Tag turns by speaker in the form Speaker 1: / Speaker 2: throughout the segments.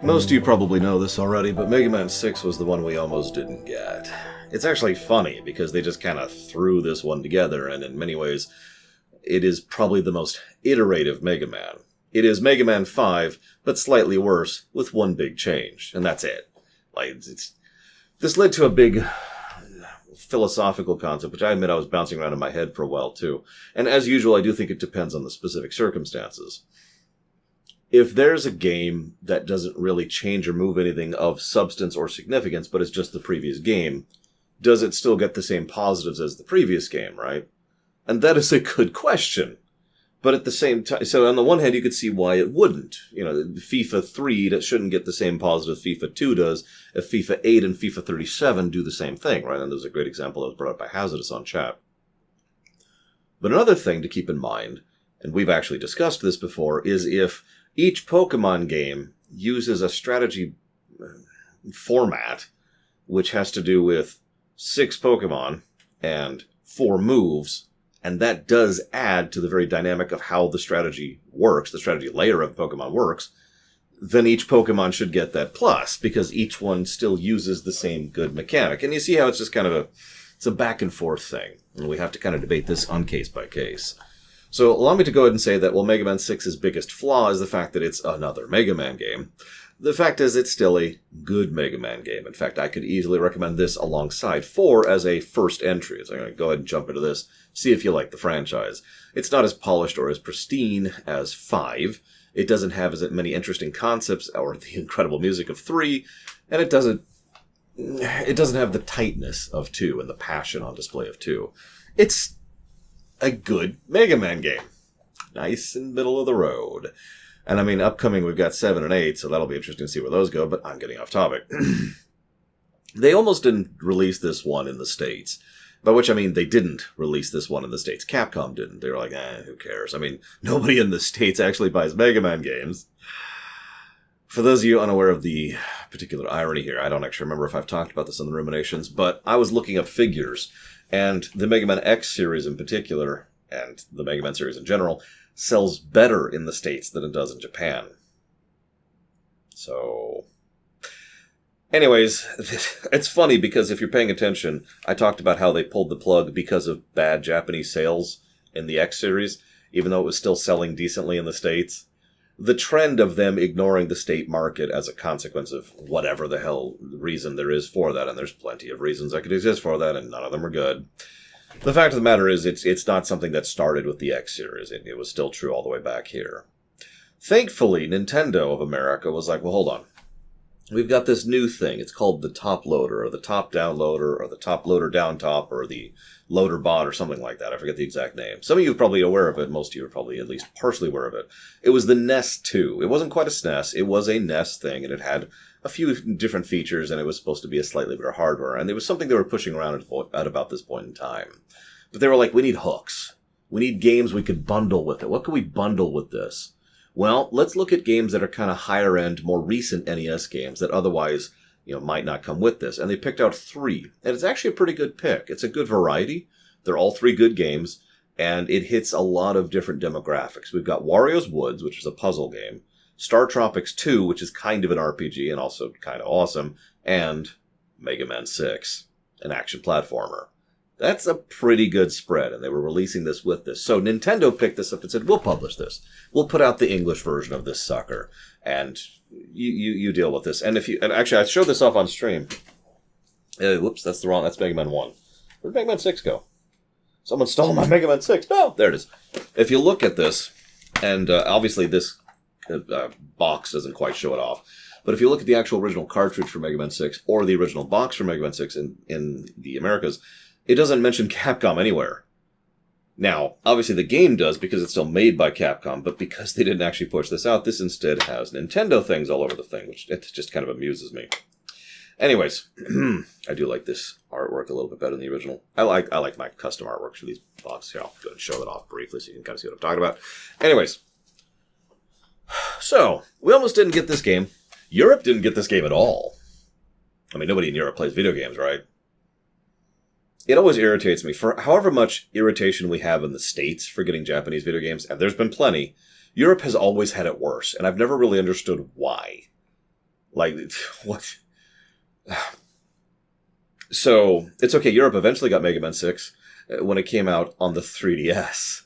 Speaker 1: Most of you probably know this already, but Mega Man 6 was the one we almost didn't get. It's actually funny, because they just kind of threw this one together, and in many ways, it is probably the most iterative Mega Man. It is Mega Man 5, but slightly worse, with one big change, and that's it. This led to a big philosophical concept, which I admit I was bouncing around in my head for a while too. And as usual, I do think it depends on the specific circumstances. If there's a game that doesn't really change or move anything of substance or significance, but is just the previous game, does it still get the same positives as the previous game, right? And that is a good question. But at the same time, so on the one hand, you could see why it wouldn't. You know, FIFA 3 that shouldn't get the same positive FIFA 2 does if FIFA 8 and FIFA 37 do the same thing, right? And there's a great example that was brought up by Hazardous on chat. But another thing to keep in mind, and we've actually discussed this before, is if each Pokemon game uses a strategy format, which has to do with 6 Pokemon and 4 moves, and that does add to the very dynamic of how the strategy works, the strategy layer of Pokemon works, then each Pokemon should get that plus, because each one still uses the same good mechanic. And you see how it's just kind of it's a back and forth thing, and we have to kind of debate this on case by case. So allow me to go ahead and say that, well, Mega Man 6's biggest flaw is the fact that it's another Mega Man game. The fact is, it's still a good Mega Man game. In fact, I could easily recommend this alongside 4 as a first entry. So I'm going to go ahead and jump into this, see if you like the franchise. It's not as polished or as pristine as 5. It doesn't have as many interesting concepts or the incredible music of 3. And it doesn't have the tightness of 2 and the passion on display of 2. It's a good Mega Man game. Nice in the middle of the road. And I mean, upcoming we've got 7 and 8, so that'll be interesting to see where those go, but I'm getting off topic. They almost didn't release this one in the States. By which I mean they didn't release this one in the States. Capcom didn't. They were like, who cares? I mean, nobody in the States actually buys Mega Man games. For those of you unaware of the particular irony here, I don't actually remember if I've talked about this in the Ruminations, but I was looking up figures, and the Mega Man X series in particular, and the Mega Man series in general, sells better in the States than it does in Japan. So, anyways, it's funny because if you're paying attention, I talked about how they pulled the plug because of bad Japanese sales in the X series, even though it was still selling decently in the States. The trend of them ignoring the state market as a consequence of whatever the hell reason there is for that, and there's plenty of reasons that could exist for that, and none of them are good. The fact of the matter is, it's not something that started with the X series. It was still true all the way back here. Thankfully, Nintendo of America was like, well, hold on. We've got this new thing. It's called the top loader, or the top down loader, or the top loader down top, or the loader bot, or something like that. I forget the exact name. Some of you are probably aware of it. Most of you are probably at least partially aware of it. It was the NES 2. It wasn't quite a SNES. It was a NES thing, and it had a few different features, and it was supposed to be a slightly better hardware. And there was something they were pushing around at about this point in time. But they were like, we need hooks. We need games we could bundle with it. What can we bundle with this? Well, let's look at games that are kind of higher end, more recent NES games that otherwise, might not come with this. And they picked out 3. And it's actually a pretty good pick. It's a good variety. They're all 3 good games. And it hits a lot of different demographics. We've got Wario's Woods, which is a puzzle game. Star Tropics 2, which is kind of an RPG and also kind of awesome. And Mega Man 6, an action platformer. That's a pretty good spread, and they were releasing this with this. So Nintendo picked this up and said, we'll publish this. We'll put out the English version of this sucker, and you deal with this. And actually, I showed this off on stream. Whoops, that's Mega Man 1. Where'd Mega Man 6 go? Someone stole my Mega Man 6. No, there it is. If you look at this, and obviously this box doesn't quite show it off, but if you look at the actual original cartridge for Mega Man 6, or the original box for Mega Man 6 in the Americas, it doesn't mention Capcom anywhere. Now, obviously the game does because it's still made by Capcom, but because they didn't actually push this out, this instead has Nintendo things all over the thing, which it just kind of amuses me. Anyways, I do like this artwork a little bit better than the original. I like my custom artworks for these boxes. Here, I'll go ahead and show that off briefly so you can kind of see what I'm talking about. Anyways, so we almost didn't get this game. Europe didn't get this game at all. I mean, nobody in Europe plays video games, right? It always irritates me. For however much irritation we have in the States for getting Japanese video games, and there's been plenty, Europe has always had it worse, and I've never really understood why. Like, what? So, it's okay. Europe eventually got Mega Man 6 when it came out on the 3DS.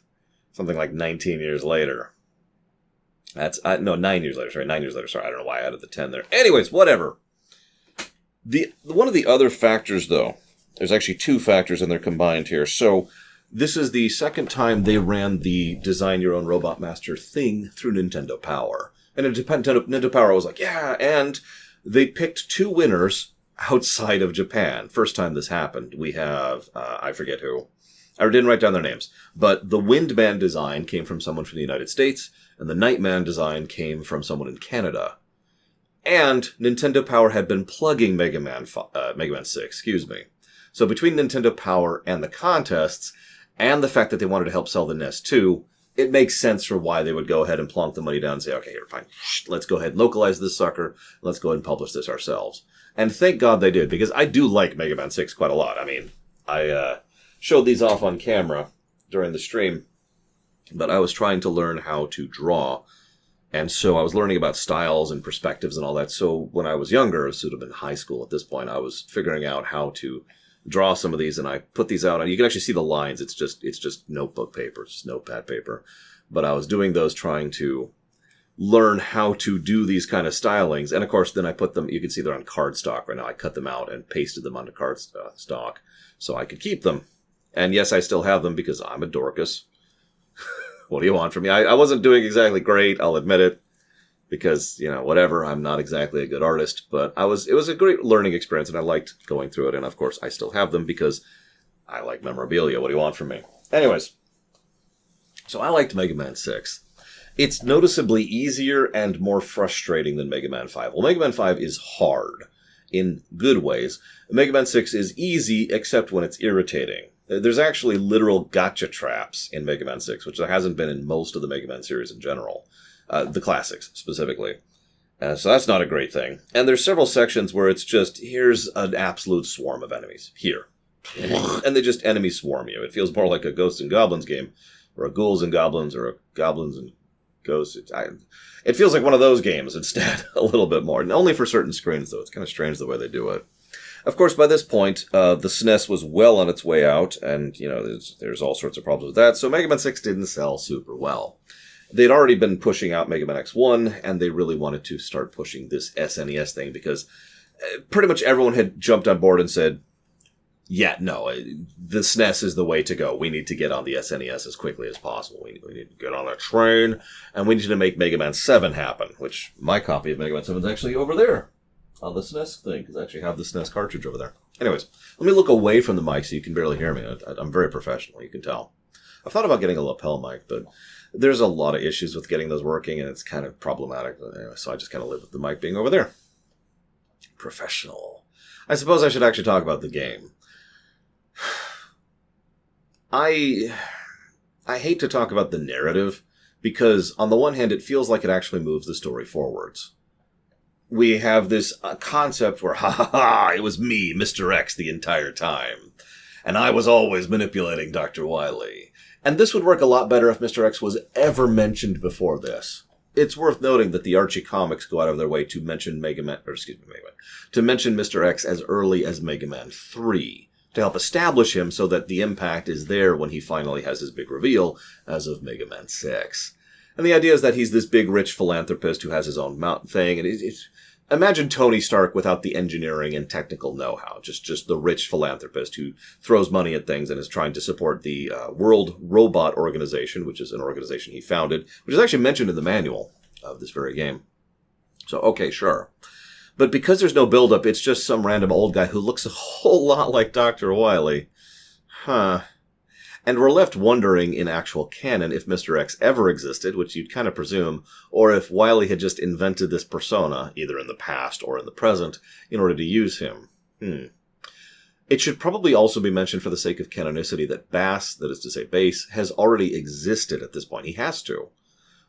Speaker 1: Something like 19 years later. No, 9 years later. Sorry, 9 years later. Sorry, I don't know why I added the 10 there. Anyways, whatever. One of the other factors, though, there's actually two factors and they're combined here. So, this is the second time they ran the Design Your Own Robot Master thing through Nintendo Power. And Nintendo Power was like, yeah, and they picked two winners outside of Japan. First time this happened, we have, I forget who. I didn't write down their names. But the Windman design came from someone from the United States, and the Nightman design came from someone in Canada. And Nintendo Power had been plugging Mega Man 6, excuse me. So between Nintendo Power and the contests, and the fact that they wanted to help sell the NES too, it makes sense for why they would go ahead and plonk the money down and say, okay, here, fine, let's go ahead and localize this sucker, let's go ahead and publish this ourselves. And thank God they did, because I do like Mega Man 6 quite a lot. I mean, I showed these off on camera during the stream, but I was trying to learn how to draw, and so I was learning about styles and perspectives and all that. So when I was younger, it would have been high school at this point, I was figuring out how to draw some of these, and I put these out, and you can actually see the lines. It's just notebook paper, it's just notepad paper. But I was doing those trying to learn how to do these kind of stylings. And of course, then I put them, you can see they're on cardstock right now. I cut them out and pasted them onto cardstock so I could keep them. And yes, I still have them because I'm a Dorcas. What do you want from me? I wasn't doing exactly great, I'll admit it. Because, whatever, I'm not exactly a good artist. But it was a great learning experience, and I liked going through it. And of course, I still have them because I like memorabilia. What do you want from me? Anyways, so I liked Mega Man 6. It's noticeably easier and more frustrating than Mega Man 5. Well, Mega Man 5 is hard in good ways. Mega Man 6 is easy, except when it's irritating. There's actually literal gotcha traps in Mega Man 6, which there hasn't been in most of the Mega Man series in general. The classics, specifically. So that's not a great thing. And there's several sections where it's just, here's an absolute swarm of enemies. Here. And they just enemy swarm you. It feels more like a Ghosts and Goblins game, or a Ghouls and Goblins, or a Goblins and Ghosts. It feels like one of those games instead, a little bit more. And only for certain screens, though. It's kind of strange the way they do it. Of course, by this point, the SNES was well on its way out, and, there's all sorts of problems with that, so Mega Man 6 didn't sell super well. They'd already been pushing out Mega Man X1, and they really wanted to start pushing this SNES thing, because pretty much everyone had jumped on board and said, yeah, no, the SNES is the way to go. We need to get on the SNES as quickly as possible. We need to get on a train, and we need to make Mega Man 7 happen, which my copy of Mega Man 7 is actually over there on the SNES thing, because I actually have the SNES cartridge over there. Anyways, let me look away from the mic so you can barely hear me. I'm very professional, you can tell. I've thought about getting a lapel mic, but there's a lot of issues with getting those working, and it's kind of problematic. Anyway, so I just kind of live with the mic being over there. Professional. I suppose I should actually talk about the game. I hate to talk about the narrative, because on the one hand, it feels like it actually moves the story forwards. We have this concept where, it was me, Mr. X, the entire time. And I was always manipulating Dr. Wily. And this would work a lot better if Mr. X was ever mentioned before this. It's worth noting that the Archie comics go out of their way to mention to mention Mr. X as early as Mega Man 3, to help establish him so that the impact is there when he finally has his big reveal as of Mega Man 6. And the idea is that he's this big, rich philanthropist who has his own mountain thing, and imagine Tony Stark without the engineering and technical know-how. Just the rich philanthropist who throws money at things and is trying to support the World Robot Organization, which is an organization he founded, which is actually mentioned in the manual of this very game. So, okay, sure. But because there's no build-up, it's just some random old guy who looks a whole lot like Dr. Wily. And we're left wondering in actual canon if Mr. X ever existed, which you'd kind of presume, or if Wily had just invented this persona, either in the past or in the present, in order to use him. It should probably also be mentioned for the sake of canonicity that Bass, that is to say Bass, has already existed at this point. He has to.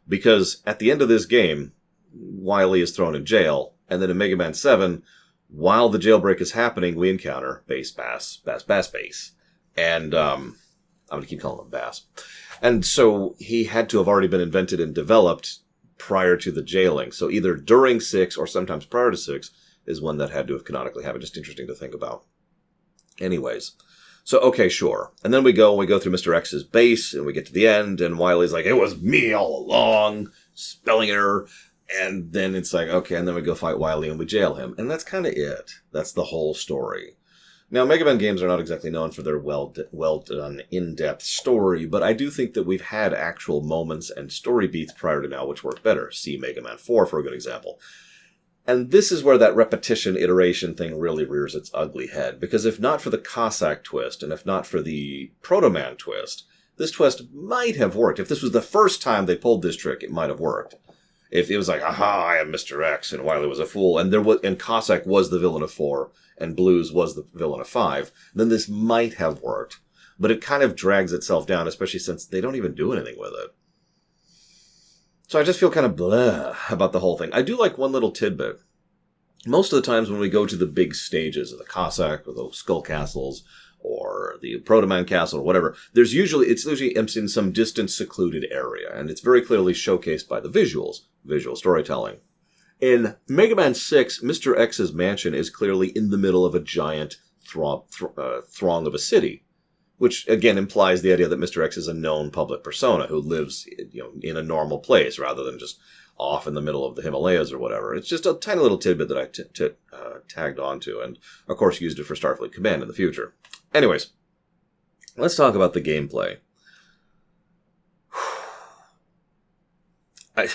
Speaker 1: Because at the end of this game, Wily is thrown in jail, and then in Mega Man 7, while the jailbreak is happening, we encounter Bass. And, I'm going to keep calling him Bass. And so he had to have already been invented and developed prior to the jailing. So either during 6 or sometimes prior to 6 is when that had to have canonically happened. Just interesting to think about. Anyways, so okay, sure. And then we go through Mr. X's base, and we get to the end, and Wily's like, it was me all along, spelling error. And then it's like, okay, and then we go fight Wily and we jail him. And that's kind of it. That's the whole story. Now, Mega Man games are not exactly known for their well done, in-depth story, but I do think that we've had actual moments and story beats prior to now which work better. See Mega Man 4 for a good example. And this is where that repetition iteration thing really rears its ugly head, because if not for the Cossack twist, and if not for the Proto Man twist, this twist might have worked. If this was the first time they pulled this trick, it might have worked. If it was like, aha, I am Mr. X, and Wily was a fool, and Cossack was the villain of 4, and Blues was the villain of 5, then this might have worked. But it kind of drags itself down, especially since they don't even do anything with it. So I just feel kind of blah about the whole thing. I do like one little tidbit. Most of the times when we go to the big stages of the Cossack, or the Skull Castles, or the Proto Man Castle, or whatever, it's usually in some distant, secluded area, and it's very clearly showcased by the visuals, visual storytelling. In Mega Man 6, Mr. X's mansion is clearly in the middle of a giant throng of a city, which again implies the idea that Mr. X is a known public persona who lives, in a normal place rather than just off in the middle of the Himalayas or whatever. It's just a tiny little tidbit that I tagged onto, and of course used it for Starfleet Command in the future. Anyways, let's talk about the gameplay. I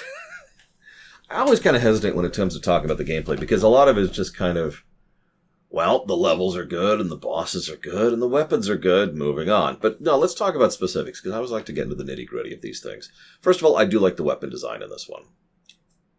Speaker 1: always kind of hesitate when it comes to talking about the gameplay, because a lot of it is just kind of, well, the levels are good, and the bosses are good, and the weapons are good, moving on. But no, let's talk about specifics, because I always like to get into the nitty-gritty of these things. First of all, I do like the weapon design in this one.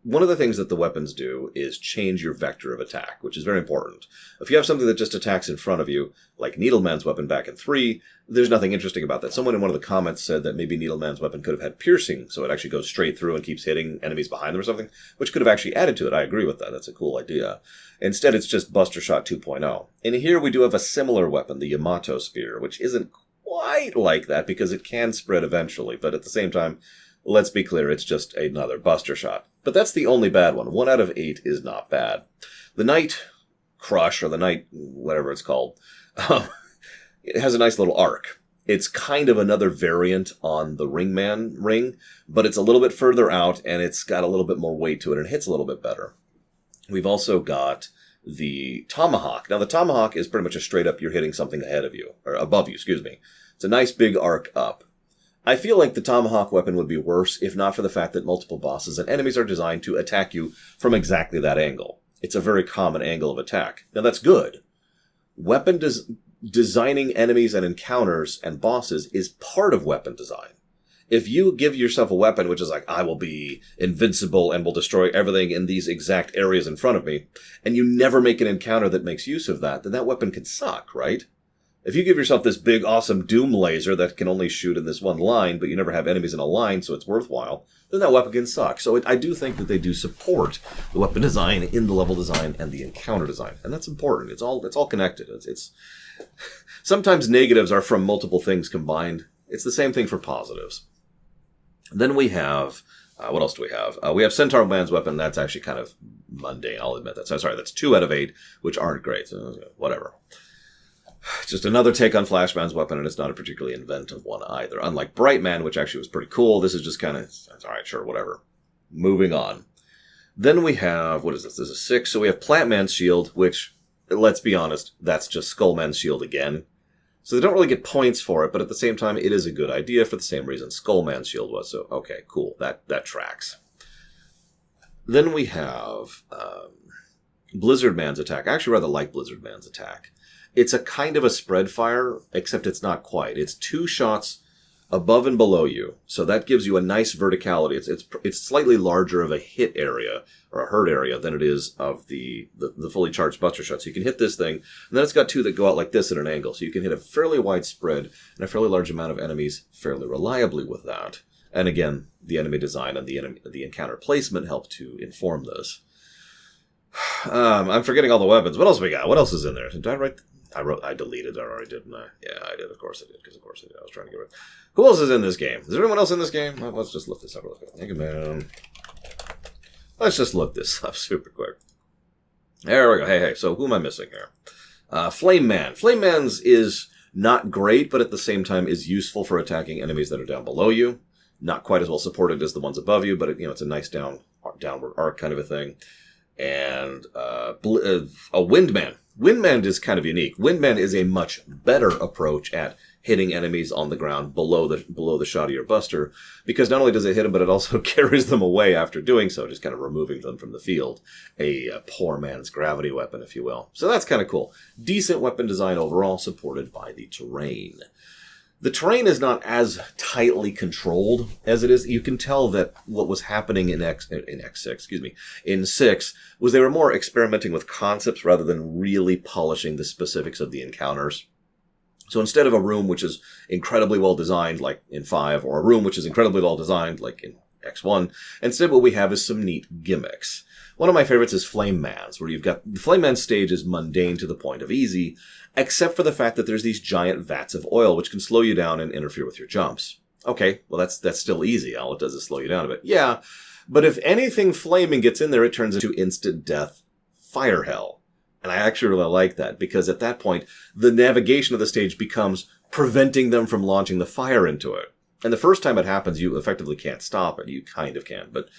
Speaker 1: One of the things that the weapons do is change your vector of attack, which is very important. If you have something that just attacks in front of you, like Needleman's weapon back in 3, there's nothing interesting about that. Someone in one of the comments said that maybe Needleman's weapon could have had piercing, so it actually goes straight through and keeps hitting enemies behind them or something, which could have actually added to it. I agree with that. That's a cool idea. Instead, it's just Buster Shot 2.0. And here we do have a similar weapon, the Yamato Spear, which isn't quite like that because it can spread eventually, but at the same time, let's be clear, it's just another Buster Shot. But that's the only bad one. 1 out of 8 is not bad. The Night Crush, or the Night, whatever it's called, it has a nice little arc. It's kind of another variant on the Ringman ring, but it's a little bit further out, and it's got a little bit more weight to it, and it hits a little bit better. We've also got the Tomahawk. Now, the Tomahawk is pretty much a straight up, you're hitting something ahead of you, or above you, excuse me. It's a nice big arc up. I feel like the Tomahawk weapon would be worse if not for the fact that multiple bosses and enemies are designed to attack you from exactly that angle. It's a very common angle of attack. Now that's good. Weapon designing enemies and encounters and bosses is part of weapon design. If you give yourself a weapon which is like, I will be invincible and will destroy everything in these exact areas in front of me, and you never make an encounter that makes use of that, then that weapon can suck, right? If you give yourself this big, awesome Doom laser that can only shoot in this one line, but you never have enemies in a line, so it's worthwhile, then that weapon can suck. So I do think that they do support the weapon design in the level design and the encounter design. And that's important. It's all connected. It's sometimes negatives are from multiple things combined. It's the same thing for positives. Then we have, what else do we have? We have Centaur Man's weapon. That's actually kind of mundane, I'll admit that. So, sorry, that's 2 out of 8, which aren't great. So, whatever. It's just another take on Flashman's weapon, and it's not a particularly inventive one either. Unlike Brightman, which actually was pretty cool, this is just kind of, alright, sure, whatever. Moving on. Then we have, what is this? This is 6. So we have Plantman's shield, which, let's be honest, that's just Skullman's shield again. So they don't really get points for it, but at the same time, it is a good idea for the same reason Skullman's shield was. So, okay, cool. That tracks. Then we have Blizzard Man's attack. I actually rather like Blizzard Man's attack. It's a kind of a spread fire, except it's not quite. It's 2 shots above and below you, so that gives you a nice verticality. It's slightly larger of a hit area, or a hurt area, than it is of the fully charged Buster Shot. So you can hit this thing, and then it's got 2 that go out like this at an angle, so you can hit a fairly wide spread and a fairly large amount of enemies fairly reliably with that. And again, the enemy design and the encounter placement help to inform this. I'm forgetting all the weapons. What else we got? What else is in there? Did I write... I deleted it already, didn't I? Yeah, I did. Of course I did, because of course I did. I was trying to get rid of it. Who else is in this game? Is there anyone else in this game? Let's just look this up real quick. Mega Man Let's just look this up super quick. There we go. Hey, so who am I missing here? Flame Man. Flame Man's is not great, but at the same time is useful for attacking enemies that are down below you. Not quite as well supported as the ones above you, but it's a nice downward arc kind of a thing. And a Windman. Windman is kind of unique. Windman is a much better approach at hitting enemies on the ground below the shot of your buster, because not only does it hit them, but it also carries them away after doing so, just kind of removing them from the field. A poor man's gravity weapon, if you will. So that's kind of cool. Decent weapon design overall, supported by the terrain. The terrain is not as tightly controlled as it is. You can tell that what was happening in in 6, was they were more experimenting with concepts rather than really polishing the specifics of the encounters. So instead of a room which is incredibly well designed, like in 5, or a room which is incredibly well designed, like in X1, instead what we have is some neat gimmicks. One of my favorites is Flame Man's, where you've got the Flame Man stage is mundane to the point of easy, except for the fact that there's these giant vats of oil which can slow you down and interfere with your jumps. Okay, well that's still easy. All it does is slow you down a bit. Yeah, but if anything flaming gets in there, it turns into instant death fire hell. And I actually really like that, because at that point, the navigation of the stage becomes preventing them from launching the fire into it. And the first time it happens, you effectively can't stop it. You kind of can, but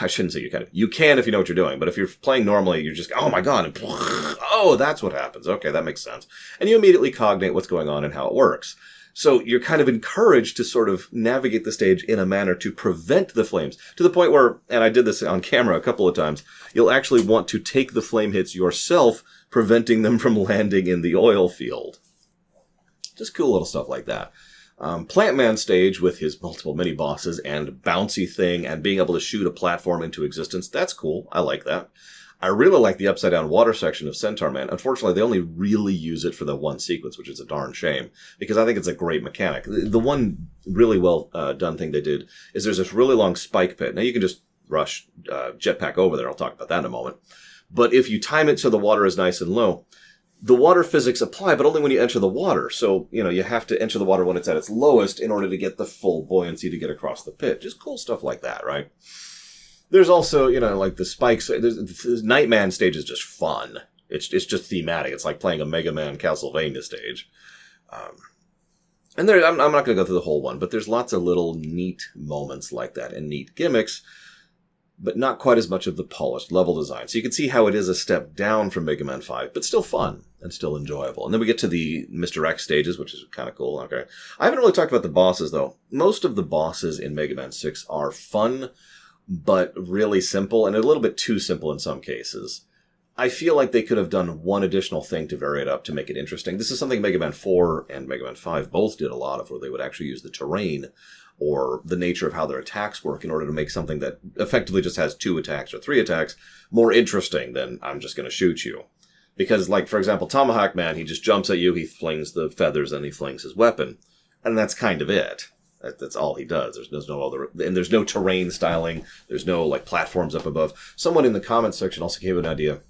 Speaker 1: I shouldn't say you kind of. You can if you know what you're doing, but if you're playing normally, you're just, oh my god, and oh, that's what happens. Okay, that makes sense. And you immediately cognate what's going on and how it works. So you're kind of encouraged to sort of navigate the stage in a manner to prevent the flames, to the point where, and I did this on camera a couple of times, you'll actually want to take the flame hits yourself, preventing them from landing in the oil field. Just cool little stuff like that. Plant Man stage with his multiple mini-bosses and bouncy thing and being able to shoot a platform into existence, that's cool. I like that. I really like the upside-down water section of Centaur Man. Unfortunately, they only really use it for the one sequence, which is a darn shame, because I think it's a great mechanic. The one really well done thing they did is there's this really long spike pit. Now, you can just rush jetpack over there. I'll talk about that in a moment. But if you time it so the water is nice and low, the water physics apply, but only when you enter the water. So, you have to enter the water when it's at its lowest in order to get the full buoyancy to get across the pit. Just cool stuff like that, right? There's also, like the spikes. The Nightman stage is just fun. It's just thematic. It's like playing a Mega Man Castlevania stage. And I'm not going to go through the whole one, but there's lots of little neat moments like that and neat gimmicks, but not quite as much of the polished level design. So you can see how it is a step down from Mega Man 5, but still fun and still enjoyable. And then we get to the Mr. X stages, which is kind of cool. Okay, I haven't really talked about the bosses, though. Most of the bosses in Mega Man 6 are fun, but really simple, and a little bit too simple in some cases. I feel like they could have done one additional thing to vary it up to make it interesting. This is something Mega Man 4 and Mega Man 5 both did a lot of, where they would actually use the terrain or the nature of how their attacks work in order to make something that effectively just has 2 attacks or 3 attacks more interesting than I'm just going to shoot you. Because, like, for example, Tomahawk Man, he just jumps at you, he flings the feathers, and he flings his weapon. And that's kind of it. That's all he does. There's no other, and there's no terrain styling. There's no like platforms up above. Someone in the comments section also gave an idea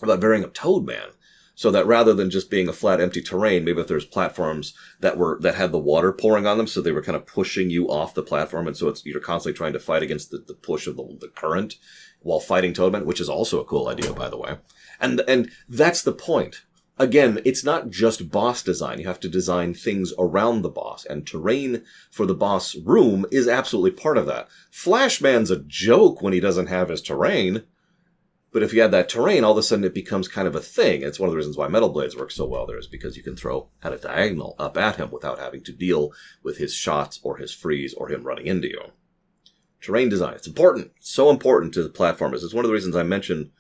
Speaker 1: about varying up Toad Man, so that rather than just being a flat, empty terrain, maybe if there's platforms that had the water pouring on them, so they were kind of pushing you off the platform, and so you're constantly trying to fight against the push of the current while fighting Toad Man, which is also a cool idea, by the way. And that's the point. Again, it's not just boss design. You have to design things around the boss, and terrain for the boss room is absolutely part of that. Flashman's a joke when he doesn't have his terrain, but if you add that terrain, all of a sudden it becomes kind of a thing. It's one of the reasons why Metal Blades work so well there, is because you can throw at a diagonal up at him without having to deal with his shots or his freeze or him running into you. Terrain design, it's important. It's so important to the platformers. It's one of the reasons I mentioned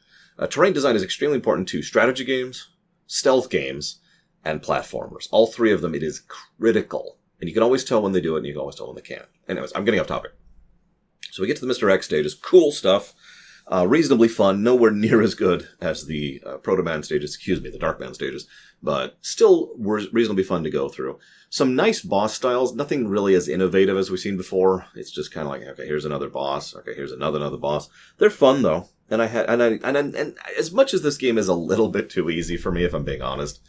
Speaker 1: terrain design is extremely important to strategy games, stealth games, and platformers. All 3 of them, it is critical. And you can always tell when they do it, and you can always tell when they can't. Anyways, I'm getting off topic. So we get to the Mr. X stages. Cool stuff. Reasonably fun. Nowhere near as good as the Proto Man stages, the Dark Man stages. But still reasonably fun to go through. Some nice boss styles. Nothing really as innovative as we've seen before. It's just kind of like, okay, here's another boss. Okay, here's another boss. They're fun, though. And as much as this game is a little bit too easy for me, if I'm being honest,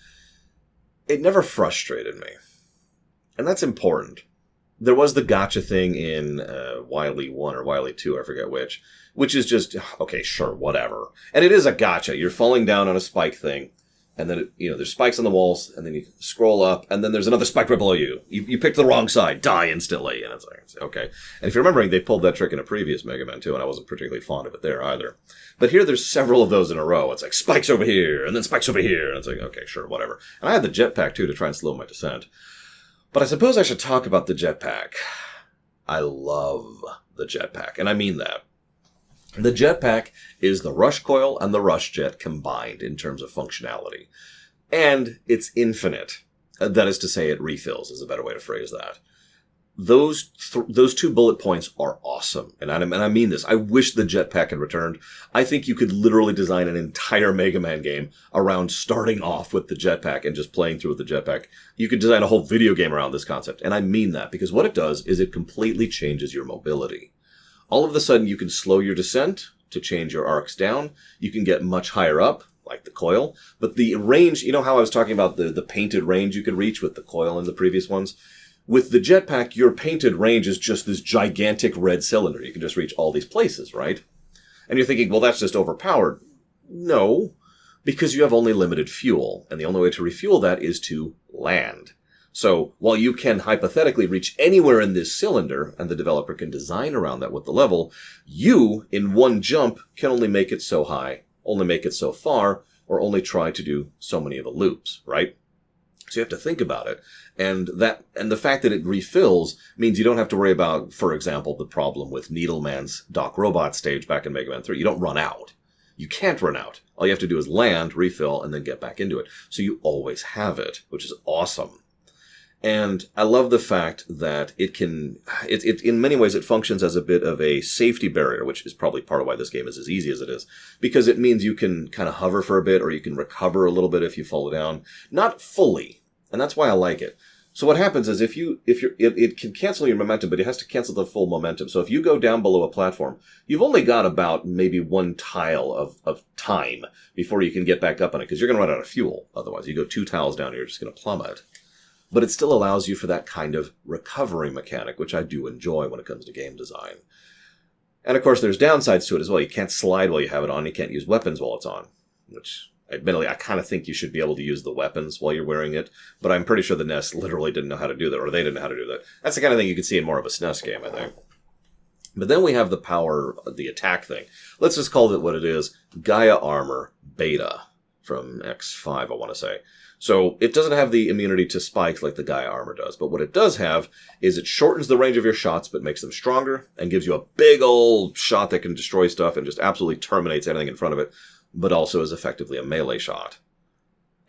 Speaker 1: it never frustrated me. And that's important. there was the gotcha thing in Wily 1 or Wily 2, I forget which is just, okay, sure, whatever. And it is a gotcha. You're falling down on a spike thing, and then, there's spikes on the walls, and then you scroll up, and then there's another spike right below you. You picked the wrong side, die instantly. And it's like, okay. And if you're remembering, they pulled that trick in a previous Mega Man too, and I wasn't particularly fond of it there either. But here there's several of those in a row. It's like, spikes over here, and then spikes over here. And it's like, okay, sure, whatever. And I had the jetpack too to try and slow my descent. But I suppose I should talk about the jetpack. I love the jetpack, and I mean that. The jetpack is the rush coil and the rush jet combined in terms of functionality. And it's infinite. That is to say, it refills is a better way to phrase that. Those 2 bullet points are awesome. And I mean this. I wish the jetpack had returned. I think you could literally design an entire Mega Man game around starting off with the jetpack and just playing through with the jetpack. You could design a whole video game around this concept. And I mean that because what it does is it completely changes your mobility. All of a sudden, you can slow your descent to change your arcs down. You can get much higher up, like the coil. But the range, you know how I was talking about the painted range you could reach with the coil in the previous ones? With the jetpack, your painted range is just this gigantic red cylinder. You can just reach all these places, right? And you're thinking, well, that's just overpowered. No, because you have only limited fuel. And the only way to refuel that is to land. So while you can hypothetically reach anywhere in this cylinder, and the developer can design around that with the level, you, in one jump, can only make it so high, only make it so far, or only try to do so many of the loops, right? So you have to think about it. And the fact that it refills means you don't have to worry about, for example, the problem with Needleman's Doc Robot stage back in Mega Man 3. You don't run out. You can't run out. All you have to do is land, refill, and then get back into it. So you always have it, which is awesome. And I love the fact that it in many ways, it functions as a bit of a safety barrier, which is probably part of why this game is as easy as it is, because it means you can kind of hover for a bit, or you can recover a little bit if you fall down. Not fully. And that's why I like it. So what happens is it can cancel your momentum, but it has to cancel the full momentum. So if you go down below a platform, you've only got about maybe 1 tile of time before you can get back up on it, because you're going to run out of fuel. Otherwise, you go 2 tiles down, you're just going to plummet. But it still allows you for that kind of recovery mechanic, which I do enjoy when it comes to game design. And of course, there's downsides to it as well. You can't slide while you have it on. You can't use weapons while it's on, which, admittedly, I kind of think you should be able to use the weapons while you're wearing it. But I'm pretty sure the NES literally didn't know how to do that, or they didn't know how to do that. That's the kind of thing you could see in more of a SNES game, I think. But then we have the power, the attack thing. Let's just call it what it is. Gaia Armor Beta from X5, I want to say. So it doesn't have the immunity to spikes like the Gaia Armor does, but what it does have is it shortens the range of your shots but makes them stronger and gives you a big old shot that can destroy stuff and just absolutely terminates anything in front of it, but also is effectively a melee shot.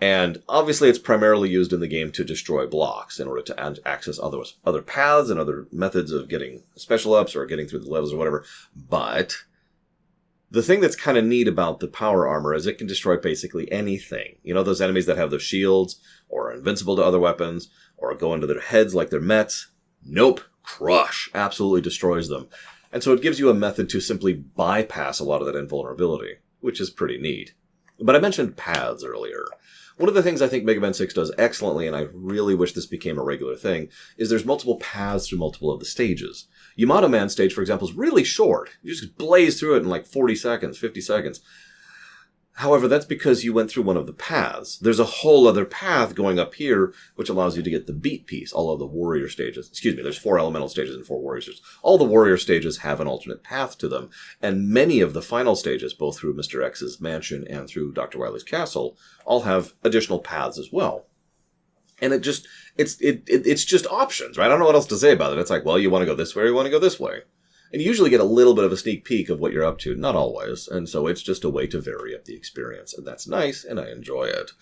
Speaker 1: And obviously it's primarily used in the game to destroy blocks in order to access other paths and other methods of getting special ups or getting through the levels or whatever, but the thing that's kind of neat about the power armor is it can destroy basically anything. You know, those enemies that have those shields, or are invincible to other weapons, or go into their heads like they're mets? Nope. Crush. Absolutely destroys them. And so it gives you a method to simply bypass a lot of that invulnerability, which is pretty neat. But I mentioned paths earlier. One of the things I think Mega Man 6 does excellently, and I really wish this became a regular thing, is there's multiple paths through multiple of the stages. Yamato Man stage, for example, is really short. You just blaze through it in like 40 seconds, 50 seconds. However, that's because you went through one of the paths. There's a whole other path going up here, which allows you to get the beat piece, all of the warrior stages. Excuse me, there's 4 elemental stages and 4 warrior stages. All the warrior stages have an alternate path to them, and many of the final stages, both through Mr. X's mansion and through Dr. Wily's castle, all have additional paths as well. And it's just options, right? I don't know what else to say about it. It's like, well, you want to go this way or you want to go this way. And you usually get a little bit of a sneak peek of what you're up to. Not always. And so it's just a way to vary up the experience. And that's nice, and I enjoy it.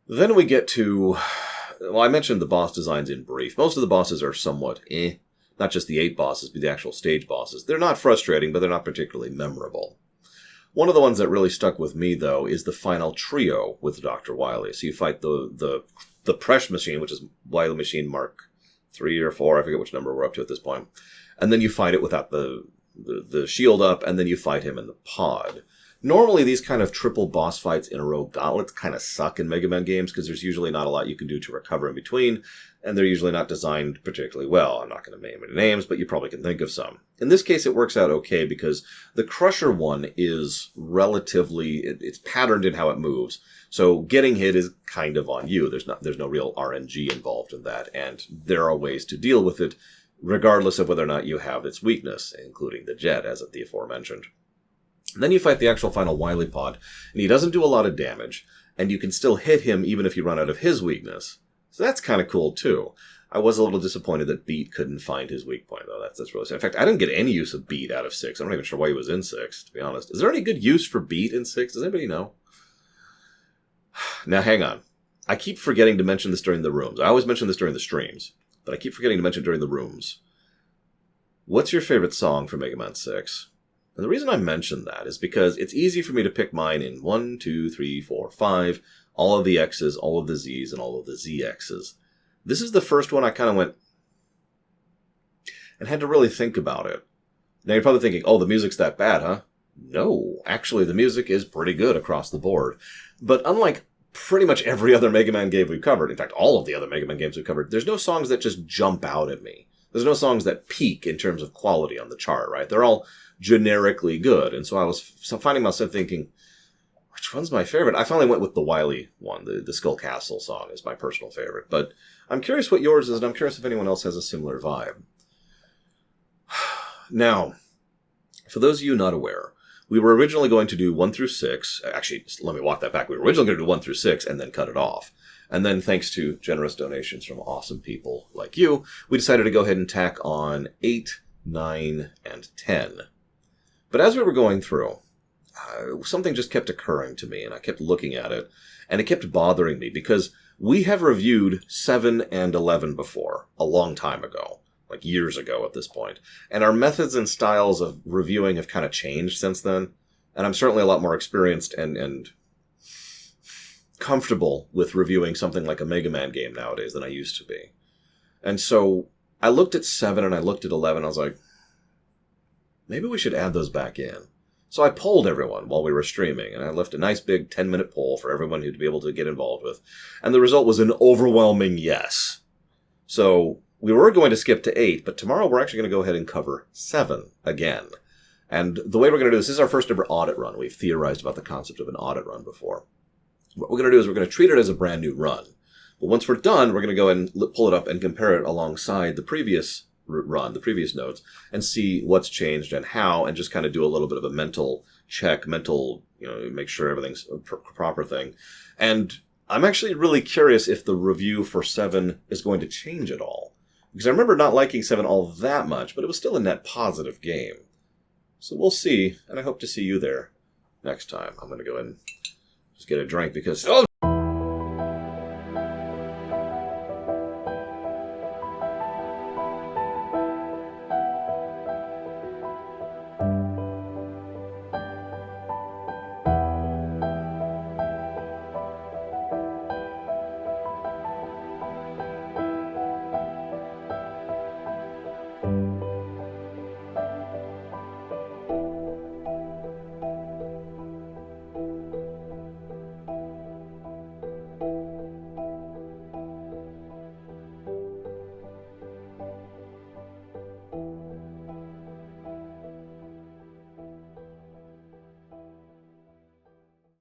Speaker 1: Then we get to... Well, I mentioned the boss designs in brief. Most of the bosses are somewhat Not just the 8 bosses, but the actual stage bosses. They're not frustrating, but they're not particularly memorable. One of the ones that really stuck with me, though, is the final trio with Dr. Wily. So you fight the Presh machine, which is Wily Machine Mark 3 or 4. I forget which number we're up to at this point. And then you fight it without the shield up, and then you fight him in the pod. Normally, these kind of triple boss fights in a row gauntlets kind of suck in Mega Man games because there's usually not a lot you can do to recover in between, and they're usually not designed particularly well. I'm not going to name any names, but you probably can think of some. In this case, it works out okay because the Crusher one is relatively, it's patterned in how it moves. So getting hit is kind of on you. There's no real RNG involved in that, and there are ways to deal with it regardless of whether or not you have its weakness, including the jet, as the aforementioned. Then you fight the actual final Wily Pod, and he doesn't do a lot of damage, and you can still hit him even if you run out of his weakness. So that's kind of cool, too. I was a little disappointed that Beat couldn't find his weak point, though. That's really sad. In fact, I didn't get any use of Beat out of 6. I'm not even sure why he was in 6, to be honest. Is there any good use for Beat in 6? Does anybody know? Now, hang on. I keep forgetting to mention this during the rooms. I always mention this during the streams, but I keep forgetting to mention it during the rooms. What's your favorite song for Mega Man 6? And the reason I mention that is because it's easy for me to pick mine in 1, 2, 3, 4, 5, all of the X's, all of the Z's, and all of the ZX's. This is the first one I kind of went and had to really think about it. Now you're probably thinking, oh, the music's that bad, huh? No, actually the music is pretty good across the board. But unlike pretty much every other Mega Man game we've covered, in fact, all of the other Mega Man games we've covered, there's no songs that just jump out at me. There's no songs that peak in terms of quality on the chart, right? They're all generically good. And so I was finding myself thinking, which one's my favorite? I finally went with the Wily one. The Skull Castle song is my personal favorite. But I'm curious what yours is, and I'm curious if anyone else has a similar vibe. Now, for those of you not aware, we were originally going to do 1 through 6. Actually, let me walk that back. We were originally going to do 1 through 6 and then cut it off. And then, thanks to generous donations from awesome people like you, we decided to go ahead and tack on 8, 9, and 10. But as we were going through, something just kept occurring to me, and I kept looking at it, and it kept bothering me, because we have reviewed 7 and 11 before, a long time ago, like years ago at this point, and our methods and styles of reviewing have kind of changed since then, and I'm certainly a lot more experienced and comfortable with reviewing something like a Mega Man game nowadays than I used to be. And so I looked at 7 and I looked at 11, I was like, maybe we should add those back in. So I polled everyone while we were streaming, and I left a nice big 10-minute poll for everyone to be able to get involved with. And the result was an overwhelming yes. So we were going to skip to 8, but tomorrow we're actually going to go ahead and cover 7 again. And the way we're going to do this is our first ever audit run. We've theorized about the concept of an audit run before. What we're going to do is we're going to treat it as a brand new run. But once we're done, we're going to go ahead and pull it up and compare it alongside the previous run, the previous notes, and see what's changed and how, and just kind of do a little bit of a mental check, make sure everything's a proper thing. And I'm actually really curious if the review for 7 is going to change at all. Because I remember not liking 7 all that much, but it was still a net positive game. So we'll see, and I hope to see you there next time. I'm going to go ahead and just get a drink because... Oh!